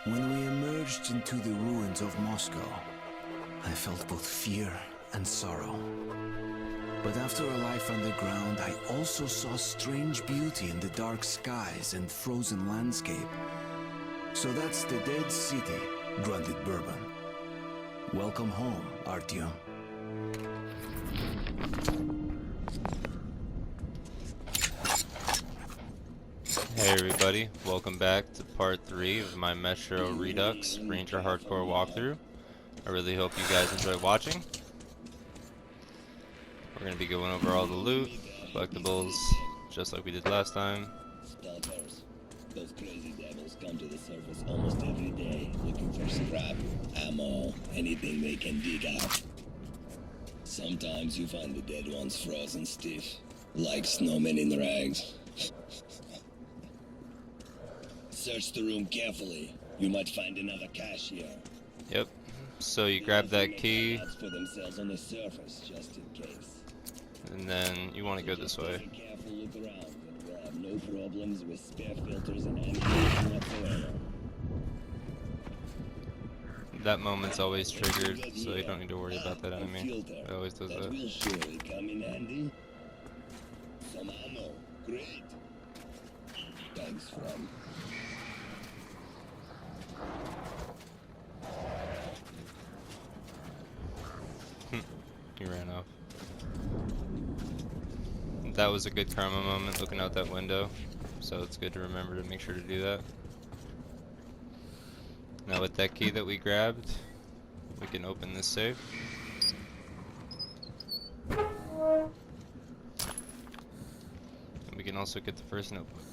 When we emerged into the ruins of Moscow, I felt both fear and sorrow. But after a life underground, I also saw strange beauty in the dark skies and frozen landscape. So that's the dead city, grunted Bourbon. Welcome home, Artyom. Hey everybody, welcome back to part 3 of my Metro Redux Ranger Hardcore walkthrough. I really hope you guys enjoy watching. We're going to be going over all the loot, collectibles, just like we did last time. Stalkers. Those crazy devils come to the surface almost every day, looking for scrap, ammo, anything they can dig out. Sometimes you find the dead ones frozen stiff, like snowmen in rags. Search the room carefully. You might find another cache here. Yep. So you grab that key, For themselves on the surface, just in case. and then you want to go this way. Take a careful look around, and we'll have no problems with spare filters and ammunition whatsoever. That moment's always triggered, so you don't need to worry about that enemy. It always does that. Will surely come in handy. Some ammo. Great. Thanks, friend. He ran off. That was a good karma moment looking out that window, so it's good to remember to make sure to do that. Now with that key that we grabbed, we can open this safe. And we can also get the first notebook.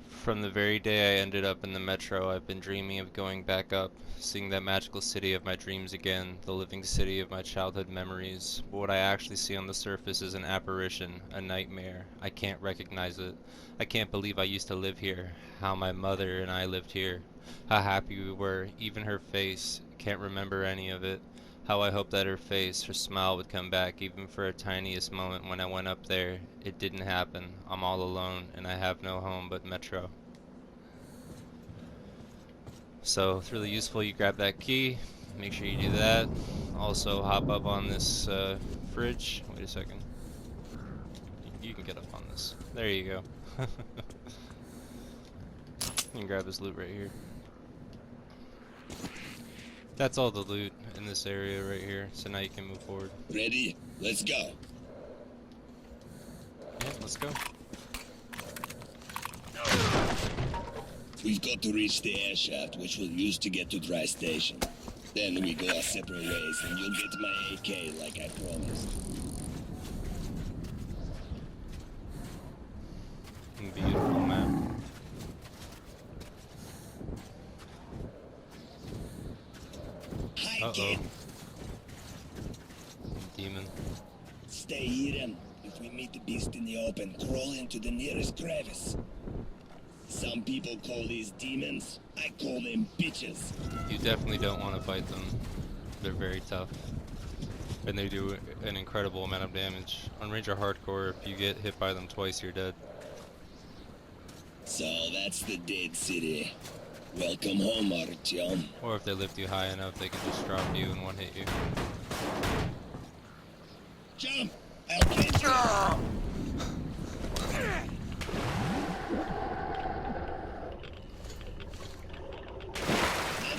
From the very day I ended up in the metro, I've been dreaming of going back up, seeing that magical city of my dreams again, the living city of my childhood memories. But what I actually see on the surface is an apparition, a nightmare. I can't recognize it. I can't believe I used to live here, how my mother and I lived here, how happy we were, even her face. Can't remember any of it. How I hoped that her face, her smile would come back even for a tiniest moment when I went up there. It didn't happen. I'm all alone, and I have no home but Metro. So it's really useful you grab that key, make sure you do that. Also hop up on this fridge. Wait a second. You can get up on this. There you go. You can grab this loot right here. That's all the loot in this area right here, so now you can move forward. Ready? Let's go. Yeah, let's go. We've got to reach the air shaft, which we'll use to get to Dry Station. Then we go our separate ways, and you'll get my AK like I promised. Beautiful map. Hi, Uh-oh. kid. Demon. Stay hidden. If we meet the beast in the open, crawl into the nearest crevice. Some people call these demons. I call them bitches. You definitely don't want to fight them. They're very tough. And they do an incredible amount of damage. On Ranger Hardcore, if you get hit by them twice, you're dead. So that's the dead city. Welcome home, Artyom. Or if they lift you high enough, they can just drop you and one hit you. Jump! I'll catch you!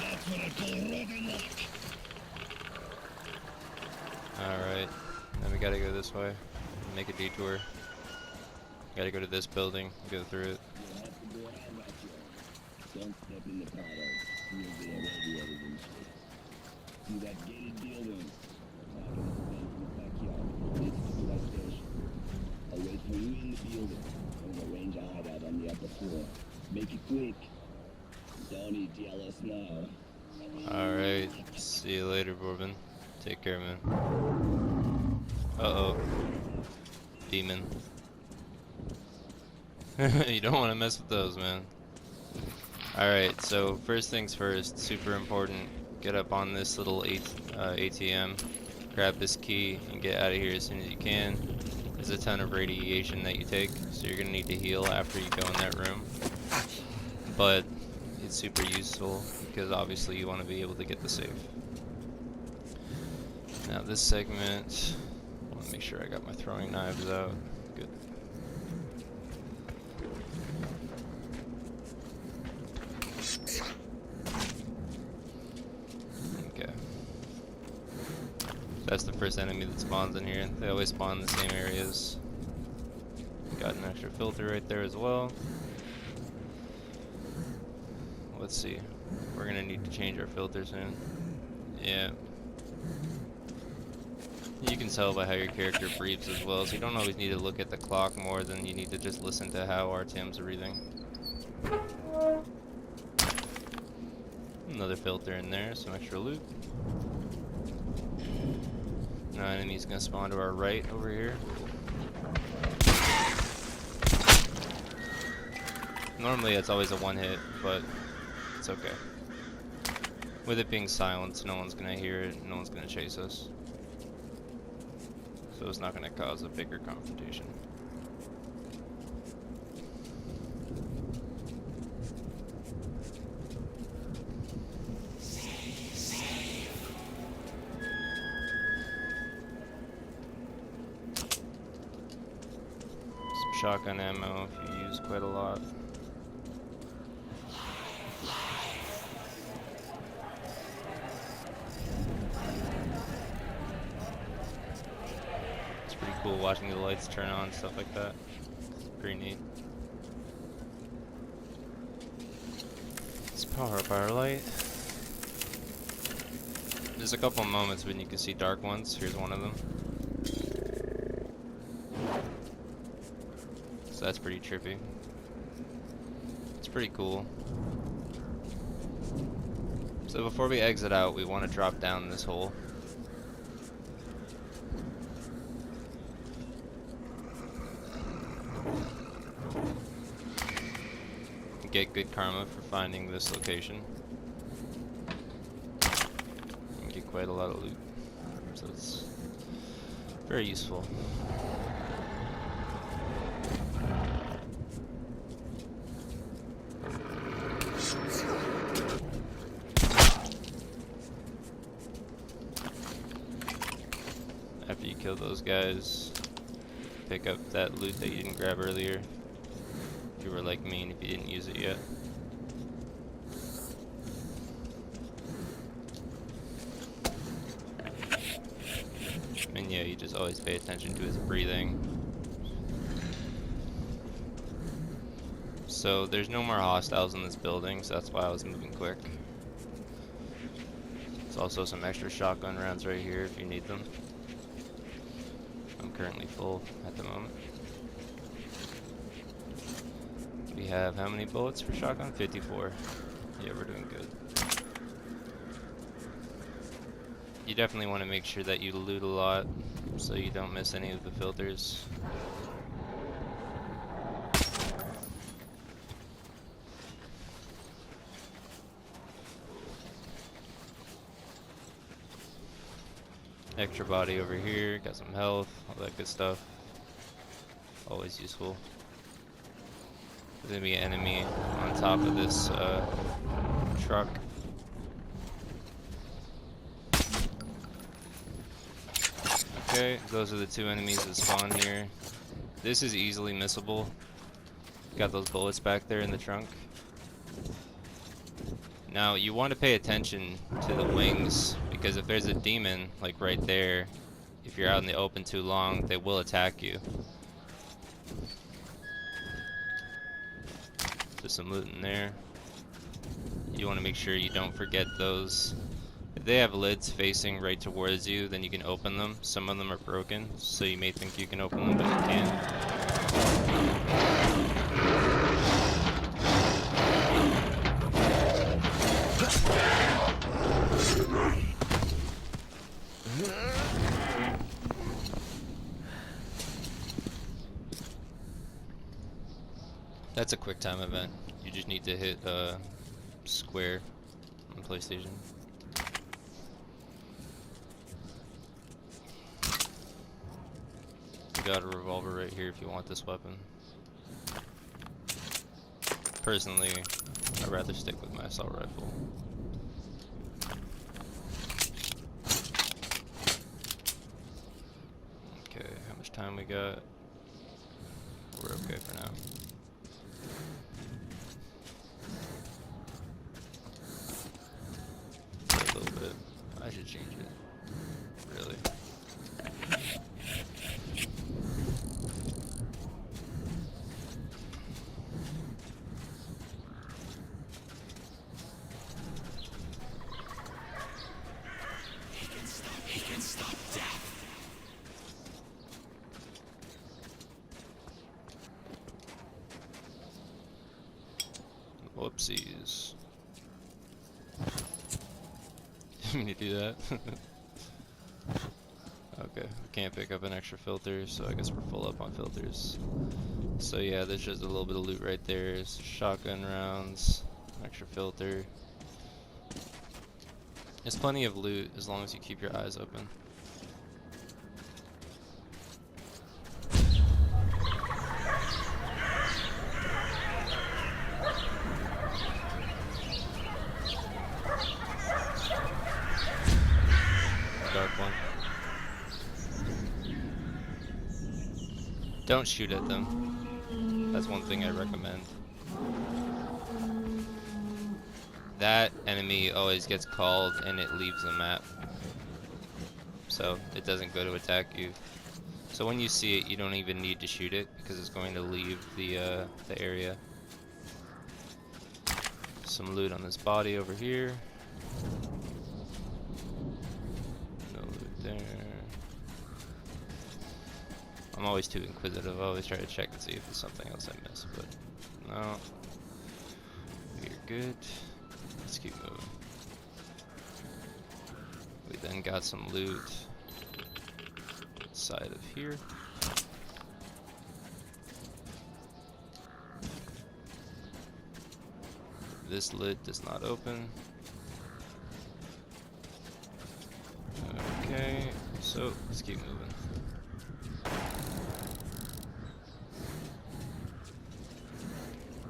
That's what I call rotten luck. Alright, then we gotta go this way. Make a detour. Gotta go to this building, go through it. You'll have to go around that way. Don't step in the puddles. You'll get irradiated and shit. See that gated building? We're talking about in the backyard. It's the Dry Station. I'll wait for you in the building. I'm gonna arrange a hideout on the upper floor. Make it quick. Don't eat yellow snow. Alright, see you later, Bourbon. Take care, man. Uh-oh. Demon. You don't want to mess with those, man. Alright, so first things first, super important. Get up on this little ATM, grab this key, and get out of here as soon as you can. is a ton of radiation that you take, so you're gonna need to heal after you go in that room. But it's super useful because obviously you want to be able to get the save. Now this segment, I want to make sure I got my throwing knives out. Good. Okay. That's the first enemy that spawns in here. They always spawn in the same areas. Got an extra filter right there as well. Let's see. We're gonna need to change our filter soon. Yeah. You can tell by how your character breathes as well, so you don't always need to look at the clock more than you need to just listen to how RTM's breathing. Another filter in there, some extra loot. Now enemy's gonna spawn to our right over here. Normally it's always a one hit, but it's okay. With it being silent, no one's gonna hear it, no one's gonna chase us. So it's not gonna cause a bigger confrontation. Some shotgun ammo if you use quite a lot. Cool watching the lights turn on, stuff like that. It's pretty neat. Let's power up our light. There's a couple moments when you can see dark ones. Here's one of them. So that's pretty trippy. It's pretty cool. So before we exit out, we want to drop down this hole. Get good karma for finding this location. And get quite a lot of loot. So it's very useful. After you kill those guys, pick up that loot that you didn't grab earlier. You were like me and if you didn't use it yet. And yeah, you just always pay attention to his breathing. So there's no more hostiles in this building, so that's why I was moving quick. There's also some extra shotgun rounds right here if you need them. I'm currently full at the moment. We have how many bullets for shotgun? 54. Yeah, we're doing good. You definitely want to make sure that you loot a lot so you don't miss any of the filters. Extra body over here, got some health, all that good stuff. Always useful. There's gonna be an enemy on top of this truck. Okay, those are the two enemies that spawn here. This is easily missable. Got those bullets back there in the trunk. Now you want to pay attention to the wings because if there's a demon like right there, if you're out in the open too long, they will attack you. There's some loot in there. You want to make sure you don't forget those. If they have lids facing right towards you, then you can open them. Some of them are broken, so you may think you can open them, but you can't. That's a quick time event. You just need to hit square on PlayStation. got a revolver right here if you want this weapon. Personally, I'd rather stick with my assault rifle. Okay, how much time we got? We're okay for now. A little bit. I should change it. Really. He can stop death. Whoopsies. Didn't mean to do that. Okay, we can't pick up an extra filter, so I guess we're full up on filters. So yeah, there's just a little bit of loot right there. It's shotgun rounds, extra filter. There's plenty of loot as long as you keep your eyes open. Dark one. Don't shoot at them. That's one thing I recommend. That enemy always gets called and it leaves the map. So it doesn't go to attack you. So when you see it, you don't even need to shoot it because it's going to leave the area. Some loot on this body over here. No loot there. I'm always too inquisitive. I always try to check and see if there's something else I missed, but no. We're good. Let's keep moving. We then got some loot inside of here. This lid does not open. Okay, so let's keep moving.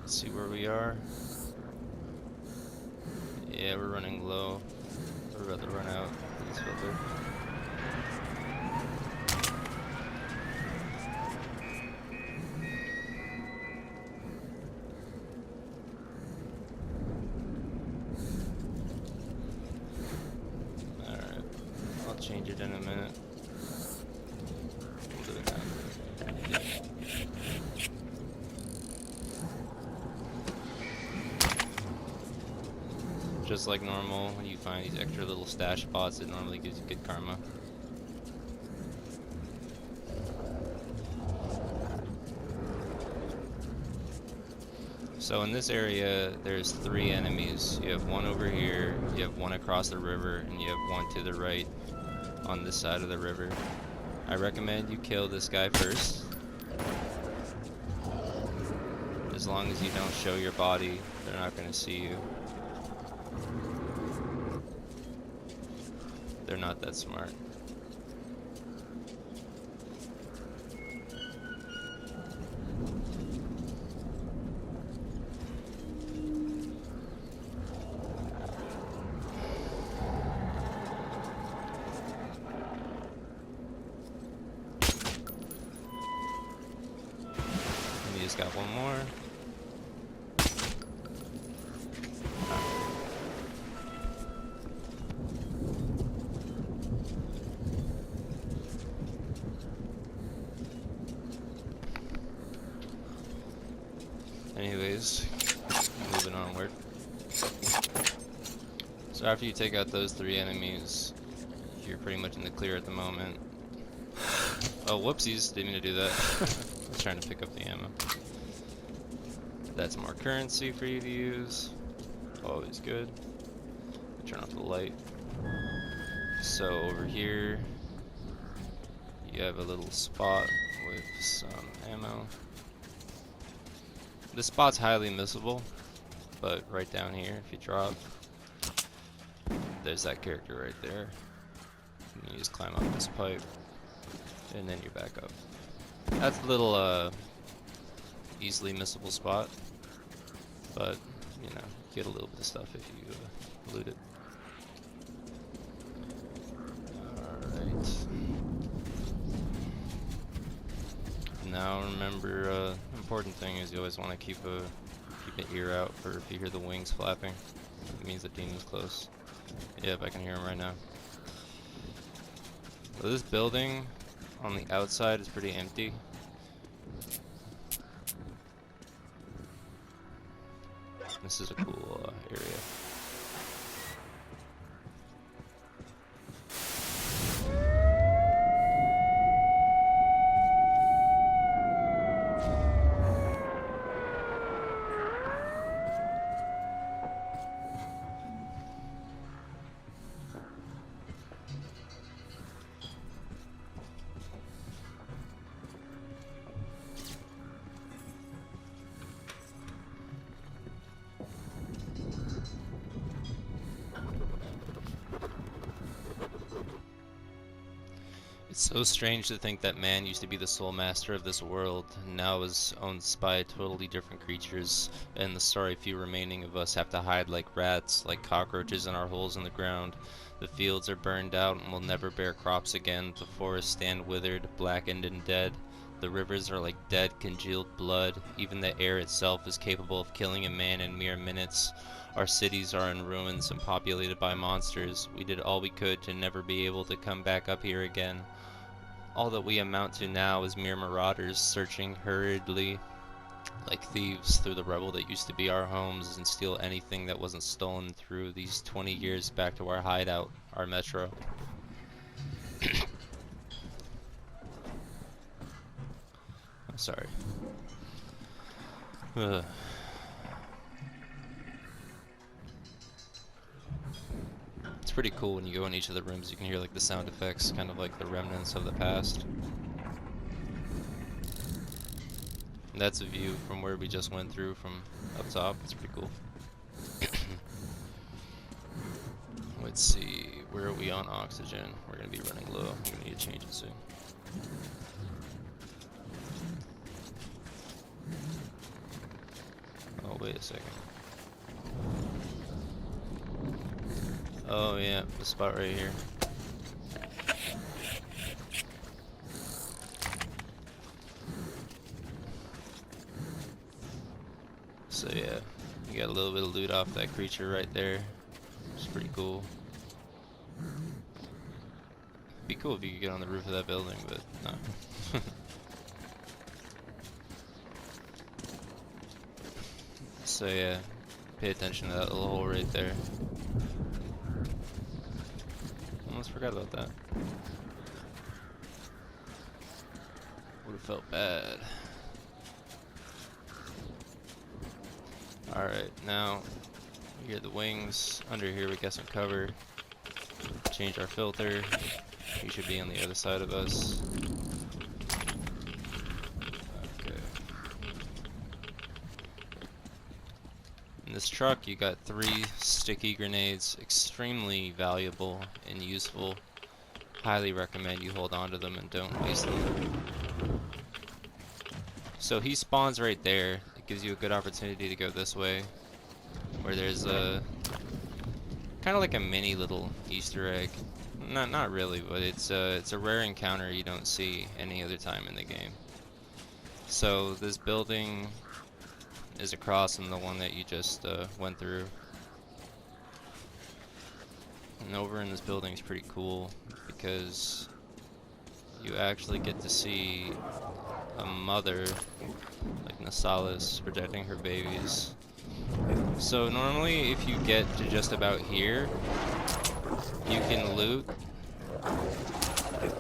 Let's see where we are. Yeah, we're running low. We're about to run out of this filter. Alright, I'll change it in a minute. We'll do it now. Just like normal, when you find these extra little stash spots, it normally gives you good karma. So in this area, there's 3 enemies. You have one over here, you have one across the river, and you have one to the right on this side of the river. I recommend you kill this guy first. As long as you don't show your body, they're not going to see you. They're not that smart. And you just got one more. Anyways, moving onward. So after you take out those 3 enemies, you're pretty much in the clear at the moment. Oh, whoopsies, didn't mean to do that. I was trying to pick up the ammo. That's more currency for you to use. Always good. Turn off the light. So over here, you have a little spot with some ammo. This spot's highly missable, but right down here, if you drop, there's that character right there. And you just climb up this pipe, and then you're back up. That's a little easily missable spot, but you know, you get a little bit of stuff if you loot it. Alright. Now remember, important thing is you always want to keep an ear out for if you hear the wings flapping. It means the demon's close. Yep, I can hear him right now. So this building on the outside is pretty empty. This is a cool area. It's so strange to think that man used to be the sole master of this world, and now is owned by totally different creatures, and the sorry few remaining of us have to hide like rats, like cockroaches in our holes in the ground. The fields are burned out and will never bear crops again. The forests stand withered, blackened and dead. The rivers are like dead, congealed blood. Even the air itself is capable of killing a man in mere minutes. Our cities are in ruins and populated by monsters. We did all we could to never be able to come back up here again. All that we amount to now is mere marauders searching hurriedly like thieves through the rubble that used to be our homes and steal anything that wasn't stolen through these 20 years back to our hideout, our metro. I'm sorry. Ugh. It's pretty cool when you go in each of the rooms, you can hear like the sound effects, kind of like the remnants of the past. And that's a view from where we just went through from up top. It's pretty cool. Let's see, where are we on oxygen? We're gonna be running low. I'm gonna need to change it soon. Oh, wait a second. Oh yeah, the spot right here. So yeah, you got a little bit of loot off that creature right there. It's pretty cool. Be cool if you could get on the roof of that building, but no. So yeah, pay attention to that little hole right there. Almost forgot about that. Would have felt bad. Alright, now we get the wings. Under here we got some cover. Change our filter. He should be on the other side of us. Okay. In this truck you got 3 sticky grenades, extremely valuable and useful. Highly recommend you hold on to them and don't waste them. So he spawns right there. It gives you a good opportunity to go this way, where there's a kind of like a mini little Easter egg. Not really, but it's a rare encounter you don't see any other time in the game. So this building is across from the one that you just went through. And over in this building is pretty cool because you actually get to see a mother, like Nasalis, protecting her babies. So normally if you get to just about here, you can loot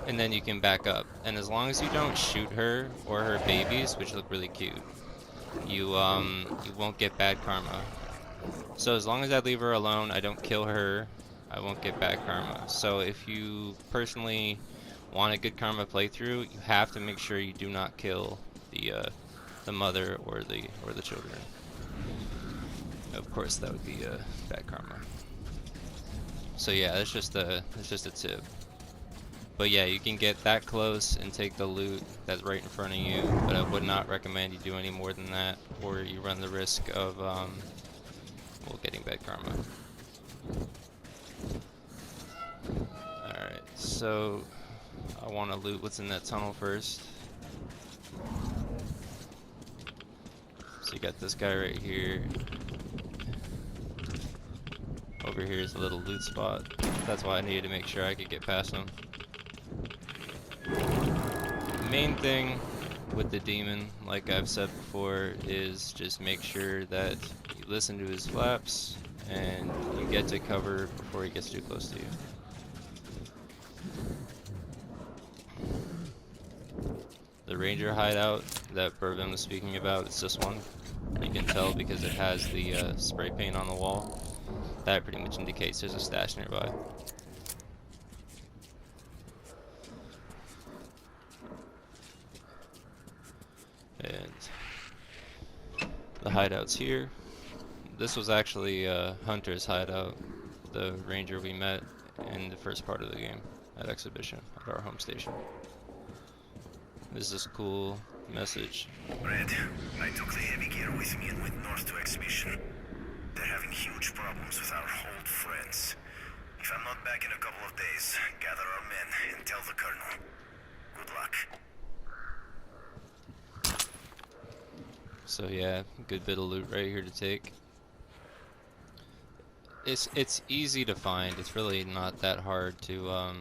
and then you can back up. And as long as you don't shoot her or her babies, which look really cute, you won't get bad karma. So as long as I leave her alone, I don't kill her, I won't get bad karma. So if you personally want a good karma playthrough, you have to make sure you do not kill the mother or the children. Of course, that would be bad karma. So yeah, that's just a tip. But yeah, you can get that close and take the loot that's right in front of you, but I would not recommend you do any more than that, or you run the risk of, well, getting bad karma. Alright, so I want to loot what's in that tunnel first. So you got this guy right here. Over here is a little loot spot. That's why I needed to make sure I could get past him. The main thing with the demon, like I've said before, is just make sure that you listen to his flaps and you get to cover before he gets too close to you. The ranger hideout that Bourbon was speaking about, it's this one. You can tell because it has the spray paint on the wall. That pretty much indicates there's a stash nearby. And the hideout's here. This was actually Hunter's hideout, the ranger we met in the first part of the game at Exhibition at our home station. This is a cool message. Red, I took the heavy gear with me and went north to Exhibition. They're having huge problems with our old friends. If I'm not back in a couple of days, gather our men and tell the colonel. Good luck. So yeah, good bit of loot right here to take. It's easy to find. It's really not that hard to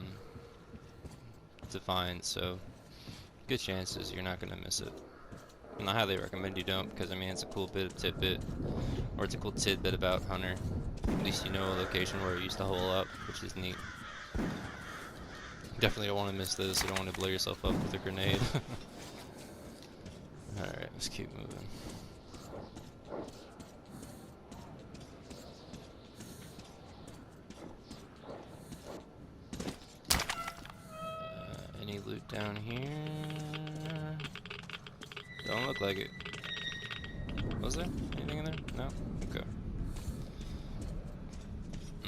find. So good chances you're not gonna miss it. And I highly recommend you don't, because I mean it's a cool bit of tidbit, or it's a cool tidbit about Hunter. At least you know a location where he used to hole up, which is neat. Definitely don't want to miss this. You don't want to blow yourself up with a grenade. Alright, let's keep moving. Any loot down here? Don't look like it. Was there anything in there? No? Okay.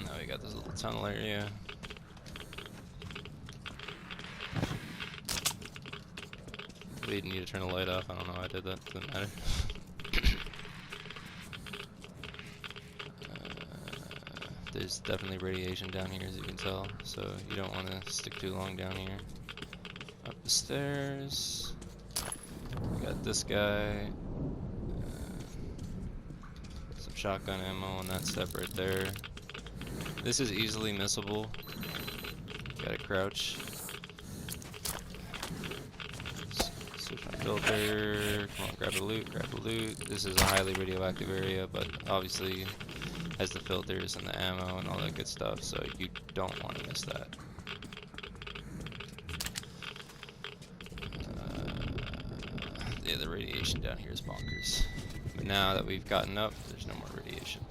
Now we got this little tunnel area. We need to turn the light off. I don't know how I did that. Doesn't matter. There's definitely radiation down here, as you can tell, so you don't want to stick too long down here. Up the stairs. We got this guy. Some shotgun ammo on that step right there. This is easily missable. Gotta crouch. Switch my filter. Come on, grab the loot, grab the loot. This is a highly radioactive area, but obviously has the filters and the ammo and all that good stuff, so you don't want to miss that. Yeah, the radiation down here is bonkers. But now that we've gotten up, there's no more radiation.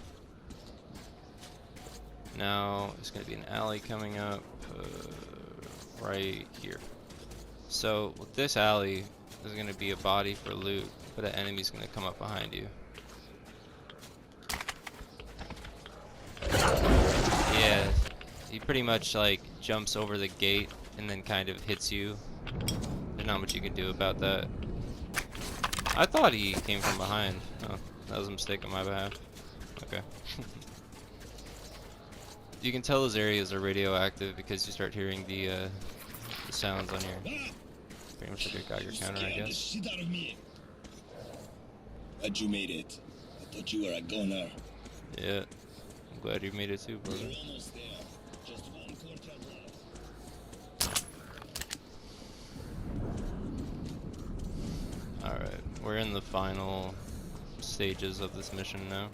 Now there's going to be an alley coming up right here. So with this alley, there's going to be a body for loot, but an enemy's going to come up behind you. Yeah, he pretty much like jumps over the gate and then kind of hits you. There's not much you can do about that. I thought he came from behind. Oh, that was a mistake on my behalf. Okay. You can tell those areas are radioactive because you start hearing the sounds on your pretty much like a Geiger counter, I Scared the guess. shit out of me. Glad you made it. I thought you were a goner. Yeah, I'm glad you made it too, brother. We're almost there. Just one contract left. Alright, we're in the final stages of this mission now.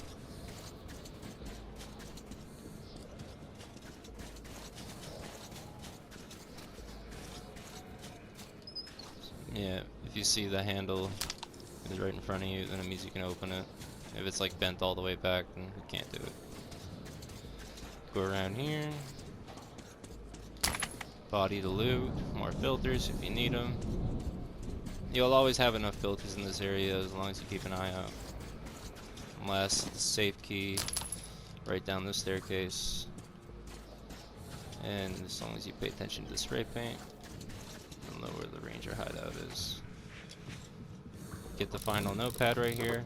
Yeah, if you see the handle is right in front of you, then it means you can open it. If it's like bent all the way back, then you can't do it. Go around here. Body to loot. More filters if you need them. You'll always have enough filters in this area as long as you keep an eye out. Last safe key right down this staircase. And as long as you pay attention to the spray paint. You'll know where the ranger hideout is. Get the final notepad right here.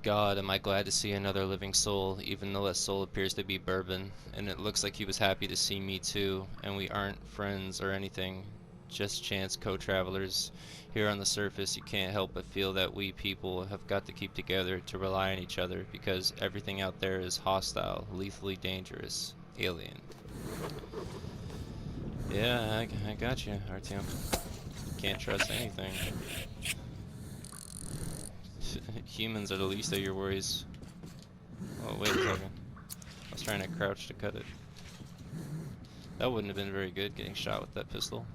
God, am I glad to see another living soul, even though that soul appears to be Bourbon, and it looks like he was happy to see me too, and we aren't friends or anything, just chance co-travelers. Here on the surface, you can't help but feel that we people have got to keep together to rely on each other, because everything out there is hostile, lethally dangerous, alien. Yeah, I got you, Artyom. Can't trust anything. Humans are the least of your worries. Oh, wait a second. I was trying to crouch to cut it. That wouldn't have been very good, getting shot with that pistol.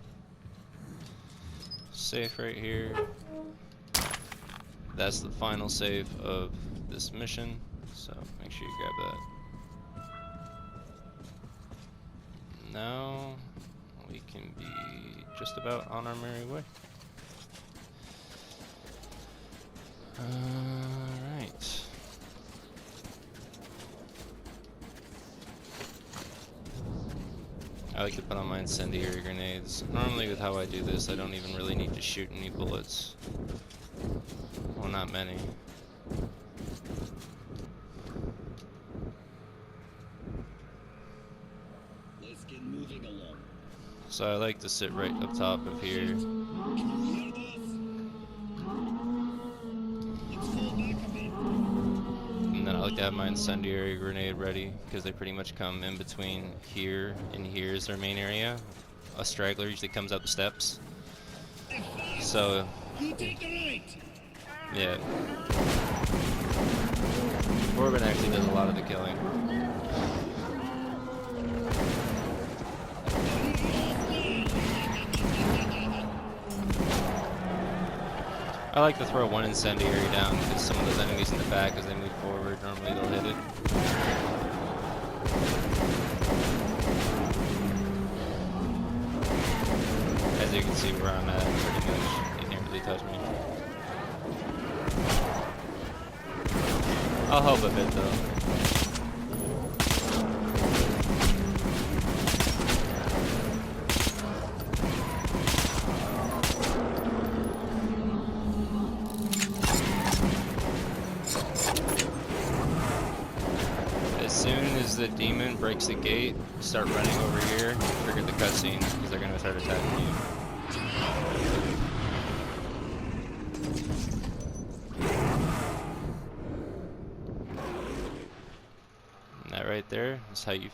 Safe right here. That's the final save of this mission, so make sure you grab that. Now we can be just about on our merry way. Alright. I like to put on my incendiary grenades. Normally with how I do this, I don't even really need to shoot any bullets. Well, not many. Let's get moving along. So I like to sit right up top of here. Can you hear this? Let's fall back a bit. And then I like to have my incendiary grenade ready, because they pretty much come in between here and here is their main area. A straggler usually comes up the steps. So, You take the right. yeah. Corbin actually does a lot of the killing. I like to throw one incendiary down because some of those enemies in the back, as they move forward, normally they'll hit it. As you can see where I'm at, pretty much, you can't really touch me. I'll help a bit though. As soon as the demon breaks the gate, start running over here, trigger the cutscene, because they're going to start attacking you. And that right there is how you